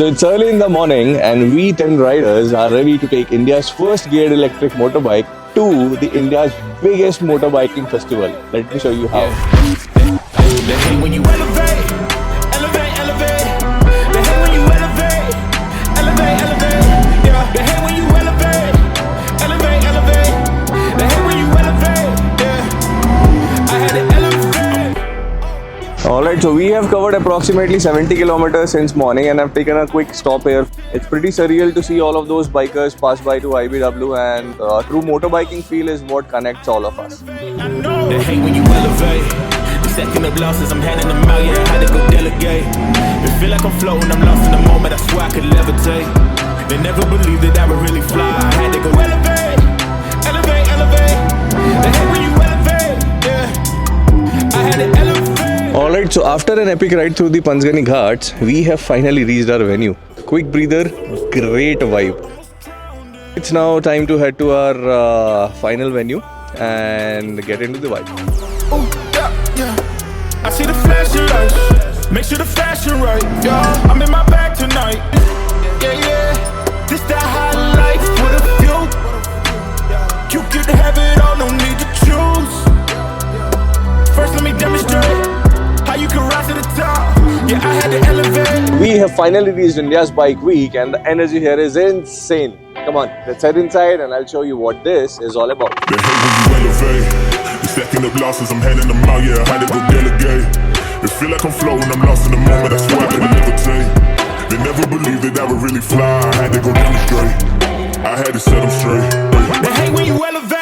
So it's early in the morning and we 10 riders are ready to take India's first geared electric motorbike to the India's biggest motorbiking festival. Let me show you how. They hate when you elevate, elevate, elevate. They hate when you elevate, elevate, elevate. Yeah, they hate when you elevate, elevate, elevate. They hate when you elevate. Yeah, I had to elevate. Alright, so we have covered approximately 70 kilometers since morning and I've taken a quick stop here. It's pretty surreal to see all of those bikers pass by to IBW, and true motorbiking feel is what connects all of us. They hate when you elevate. Second of losses, I'm handing them out, yeah, I had to go delegate. It feel like I'm floating, I'm lost in the moment, I swear I could levitate. They never believed that I would really fly, I had to go elevate, elevate, elevate. They hate when you elevate, yeah, I had to elevate. Alright, so after an epic ride through the Panchgani Ghats, we have finally reached our venue. Quick breather, great vibe. It's now time to head to our final venue and get into the vibe. Oh, yeah, yeah. I see the flashing lights. Make sure the fashion right. Yeah, I'm in my bag tonight. Yeah, yeah. This that high life with a view. You can have it all, no need to choose. First, let me demonstrate how you can rise to the top. Yeah, I had to elevate. We have finally reached India's Bike Week and the energy here is insane. Come on, let's head inside and I'll show you what this is all about. They hate when you elevate. The second of losses, I'm handing them out, yeah, I had to go delegate. It feel like I'm floating, I'm lost in the moment, I swear I could levitate. They never believed that I would really fly, I had to go demonstrate. I had to set them straight. They hate when you elevate.